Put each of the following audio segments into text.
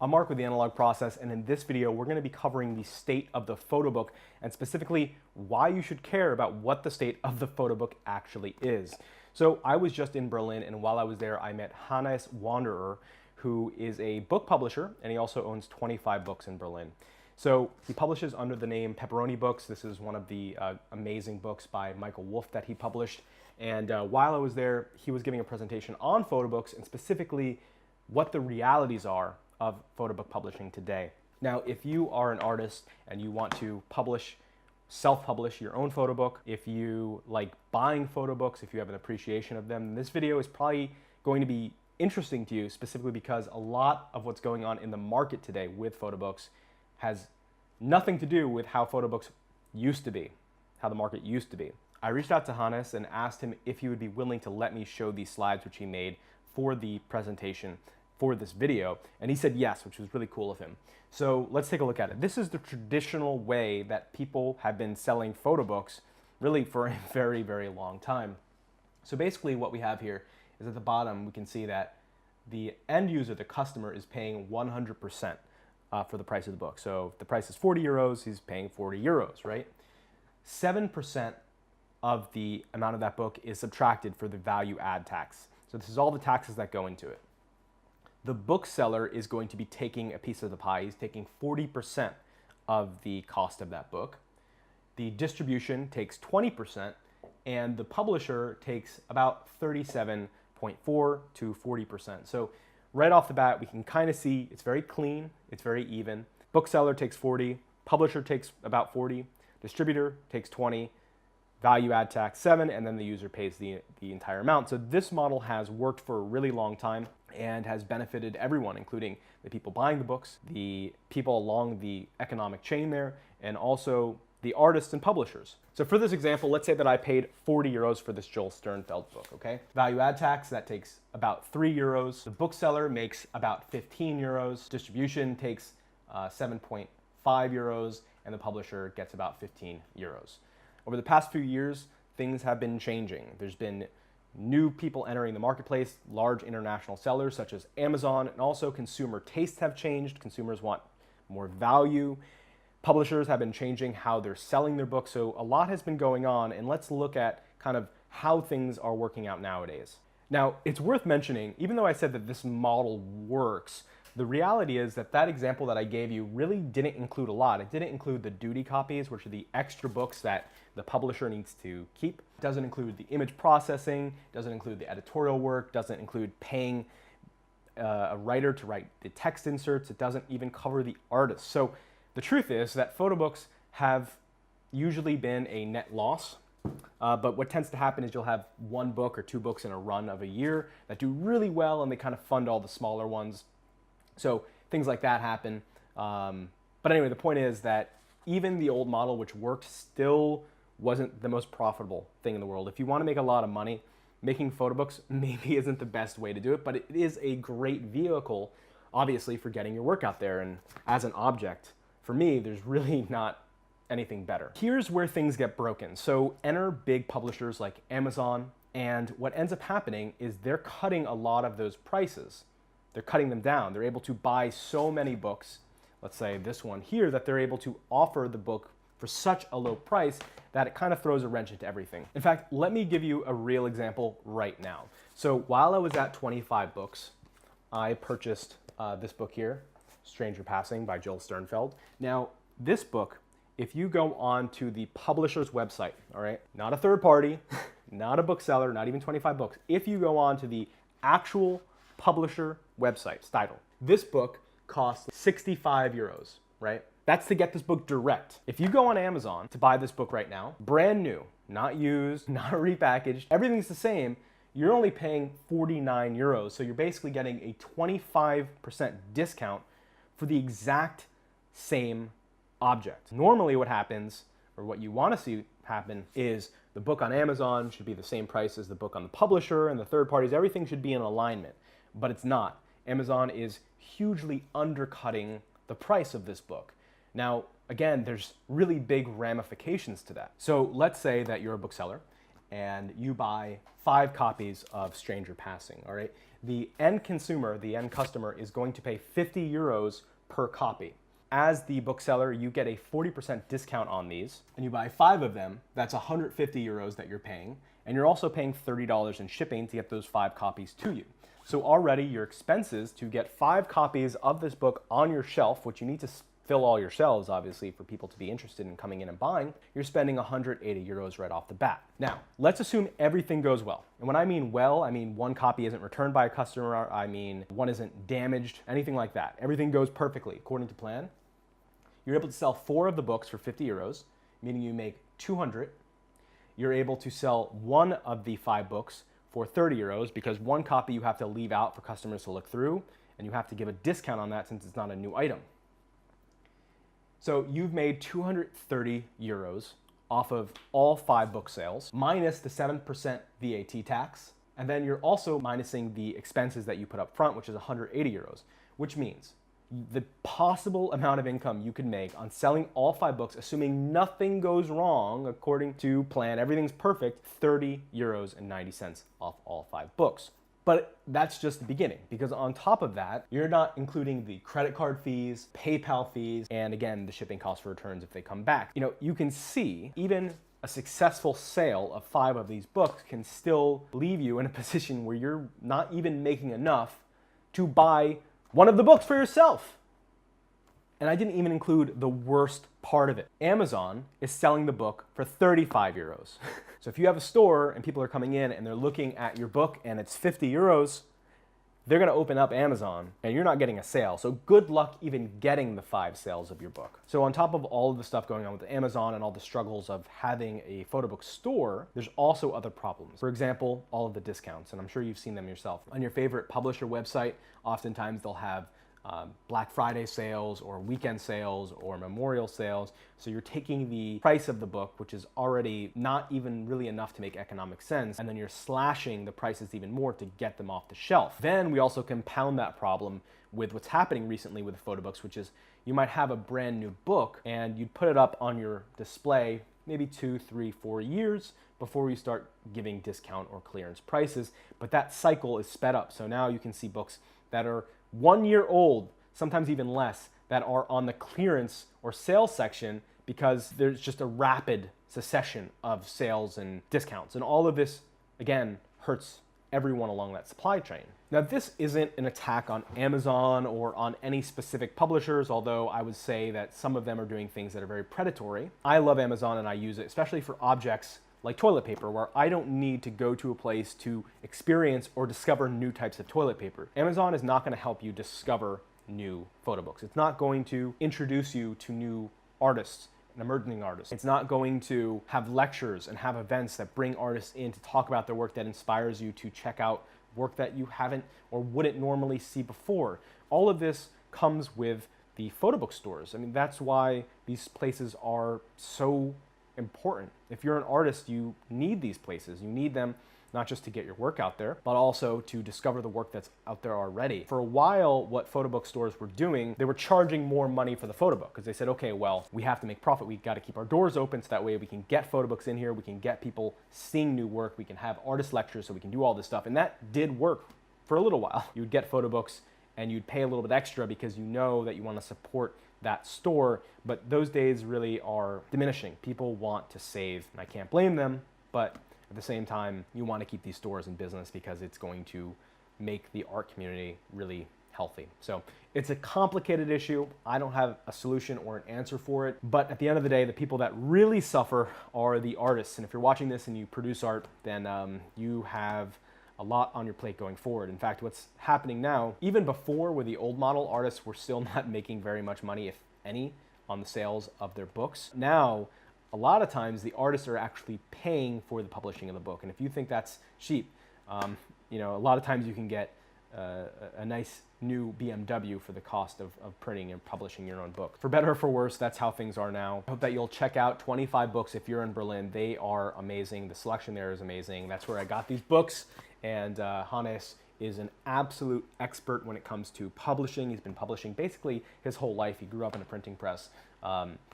I'm Mark with the Analog Process, and in this video we're going to be covering the state of the photo book and specifically why you should care about what the state of the photo book actually is. So I was just in Berlin, and while I was there I met Hannes Wanderer, who is a book publisher, and he also owns 25 books in Berlin. So he publishes under the name Peperoni Books. This is one of the amazing books by Michael Wolff that he published. And while I was there, he was giving a presentation on photo books and specifically what the realities are of photo book publishing today. Now, if you are an artist and you want to self-publish your own photo book, if you like buying photo books, if you have an appreciation of them, this video is probably going to be interesting to you, specifically because a lot of what's going on in the market today with photo books has nothing to do with how photo books used to be, how the market used to be. I reached out to Hannes and asked him if he would be willing to let me show these slides which he made for the presentation for this video, and he said yes, which was really cool of him. So let's take a look at it. This is the traditional way that people have been selling photo books really for a very, very long time. So basically what we have here is at the bottom we can see that the end user, the customer, is paying 100% for the price of the book. So if the price is 40 euros, he's paying 40 euros, right? 7% of the amount of that book is subtracted for the value add tax. So this is all the taxes that go into it. The bookseller is going to be taking a piece of the pie. He's taking 40% of the cost of that book. The distribution takes 20%, and the publisher takes about 37.4 to 40%. So right off the bat, we can kind of see it's very clean, it's very even. Bookseller takes 40, publisher takes about 40, distributor takes 20, value add tax 7, and then the user pays the entire amount. So this model has worked for a really long time and has benefited everyone, including the people buying the books, the people along the economic chain there, and also the artists and publishers. So for this example, let's say that I paid 40 euros for this Joel Sternfeld book, okay? Value add tax, that takes about 3 euros. The bookseller makes about 15 euros. Distribution takes 7.5 euros, and the publisher gets about 15 euros. Over the past few years, things have been changing. There's been new people entering the marketplace, large international sellers such as Amazon, and also consumer tastes have changed. Consumers want more value. Publishers have been changing how they're selling their books, so a lot has been going on, and let's look at kind of how things are working out nowadays. Now, it's worth mentioning, even though I said that this model works, the reality is that that example that I gave you really didn't include a lot. It didn't include the duty copies, which are the extra books that the publisher needs to keep. It doesn't include the image processing, doesn't include the editorial work, doesn't include paying a writer to write the text inserts. It doesn't even cover the artist. So the truth is that photo books have usually been a net loss, but what tends to happen is you'll have one book or two books in a run of a year that do really well, and they kind of fund all the smaller ones. So things like that happen. But anyway, the point is that even the old model, which worked, still wasn't the most profitable thing in the world. If you want to make a lot of money, making photo books maybe isn't the best way to do it, but it is a great vehicle, obviously, for getting your work out there. And as an object, for me, there's really not anything better. Here's where things get broken. So enter big publishers like Amazon, and what ends up happening is they're cutting a lot of those prices. They're cutting them down. They're able to buy so many books, let's say this one here, that they're able to offer the book for such a low price that it kind of throws a wrench into everything. In fact, let me give you a real example right now. So while I was at 25 Books, I purchased this book here, Stranger Passing by Joel Sternfeld. Now, this book, if you go on to the publisher's website, all right, not a third party, not a bookseller, not even 25 Books, if you go on to the actual publisher website, title, this book costs 65 euros, right? That's to get this book direct. If you go on Amazon to buy this book right now, brand new, not used, not repackaged, everything's the same, you're only paying 49 euros. So you're basically getting a 25% discount for the exact same object. Normally what happens, or what you want to see happen, is the book on Amazon should be the same price as the book on the publisher and the third parties. Everything should be in alignment, but it's not. Amazon is hugely undercutting the price of this book. Now, again, there's really big ramifications to that. So let's say that you're a bookseller and you buy 5 copies of Stranger Passing, all right? the end consumer, the end customer, is going to pay 50 euros per copy. As the bookseller, you get a 40% discount on these, and you buy 5 of them, that's 150 euros that you're paying, and you're also paying $30 in shipping to get those 5 copies to you. So already your expenses to get 5 copies of this book on your shelf, which you need to fill all your shelves, obviously, for people to be interested in coming in and buying, you're spending 180 euros right off the bat. Now, let's assume everything goes well. And when I mean well, I mean 1 copy isn't returned by a customer, I mean 1 isn't damaged, anything like that. Everything goes perfectly according to plan. You're able to sell 4 of the books for 50 euros, meaning you make 200. You're able to sell 1 of the 5 books for 30 euros because 1 copy you have to leave out for customers to look through, and you have to give a discount on that since it's not a new item. So you've made 230 euros off of all 5 book sales, minus the 7% VAT tax, and then you're also minusing the expenses that you put up front, which is 180 euros, which means the possible amount of income you could make on selling all 5 books, assuming nothing goes wrong according to plan, everything's perfect, 30 euros and 90 cents off all 5 books. But that's just the beginning, because on top of that, you're not including the credit card fees, PayPal fees, and again, the shipping costs for returns if they come back. You know, you can see even a successful sale of 5 of these books can still leave you in a position where you're not even making enough to buy 1 of the books for yourself. And I didn't even include the worst part of it. Amazon is selling the book for 35 euros. So if you have a store and people are coming in and they're looking at your book and it's 50 euros, they're gonna open up Amazon and you're not getting a sale. So good luck even getting the 5 sales of your book. So on top of all of the stuff going on with Amazon and all the struggles of having a photobook store, there's also other problems. For example, all of the discounts, and I'm sure you've seen them yourself. On your favorite publisher website, oftentimes they'll have Black Friday sales or weekend sales or memorial sales. So you're taking the price of the book, which is already not even really enough to make economic sense, and then you're slashing the prices even more to get them off the shelf. Then we also compound that problem with what's happening recently with the photo books, which is you might have a brand new book and you'd put it up on your display maybe 2, 3, 4 years before you start giving discount or clearance prices. But that cycle is sped up. So now you can see books that are 1 year old, sometimes even less, that are on the clearance or sales section because there's just a rapid succession of sales and discounts. And all of this, again, hurts everyone along that supply chain. Now, this isn't an attack on Amazon or on any specific publishers, although I would say that some of them are doing things that are very predatory. I love Amazon and I use it, especially for objects like toilet paper, where I don't need to go to a place to experience or discover new types of toilet paper. Amazon is not going to help you discover new photo books. It's not going to introduce you to new artists and emerging artists. It's not going to have lectures and have events that bring artists in to talk about their work that inspires you to check out work that you haven't or wouldn't normally see before. All of this comes with the photo book stores. I mean, that's why these places are so important. If you're an artist, you need these places. You need them not just to get your work out there, but also to discover the work that's out there already. For a while, what photo book stores were doing, they were charging more money for the photo book because they said, okay, well, we have to make profit. We got to keep our doors open so that way we can get photo books in here. We can get people seeing new work. We can have artist lectures so we can do all this stuff. And that did work for a little while. You would get photo books and you'd pay a little bit extra because you know that you want to support that store, but those days really are diminishing. People want to save, and I can't blame them, but at the same time, you want to keep these stores in business because it's going to make the art community really healthy. So it's a complicated issue. I don't have a solution or an answer for it, but at the end of the day, the people that really suffer are the artists. And if you're watching this and you produce art, then you have a lot on your plate going forward. In fact, what's happening now, even before with the old model, artists were still not making very much money, if any, on the sales of their books. Now, a lot of times the artists are actually paying for the publishing of the book. And if you think that's cheap, you know, a lot of times you can get a nice new BMW for the cost of printing and publishing your own book. For better or for worse, that's how things are now. I hope that you'll check out 25 Books if you're in Berlin. They are amazing. The selection there is amazing. That's where I got these books. And Hannes is an absolute expert when it comes to publishing. He's been publishing basically his whole life. He grew up in a printing press,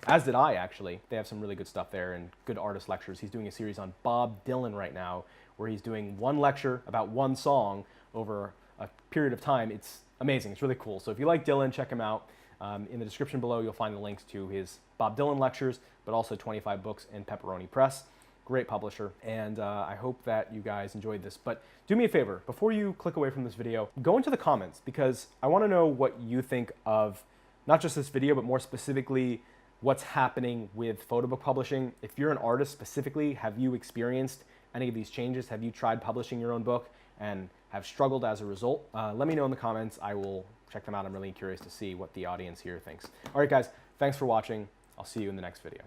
as did I, actually. They have some really good stuff there and good artist lectures. He's doing a series on Bob Dylan right now, where he's doing one lecture about one song over a period of time, it's amazing. It's really cool. So if you like Dylan, check him out. In the description below, you'll find the links to his Bob Dylan lectures, but also 25 books in Peperoni Press. Great publisher, and I hope that you guys enjoyed this. But do me a favor, before you click away from this video, go into the comments, because I want to know what you think of not just this video, but more specifically what's happening with photobook publishing. If you're an artist specifically, have you experienced any of these changes? Have you tried publishing your own book and have struggled as a result? Let me know in the comments. I will check them out. I'm really curious to see what the audience here thinks. All right, guys, thanks for watching. I'll see you in the next video.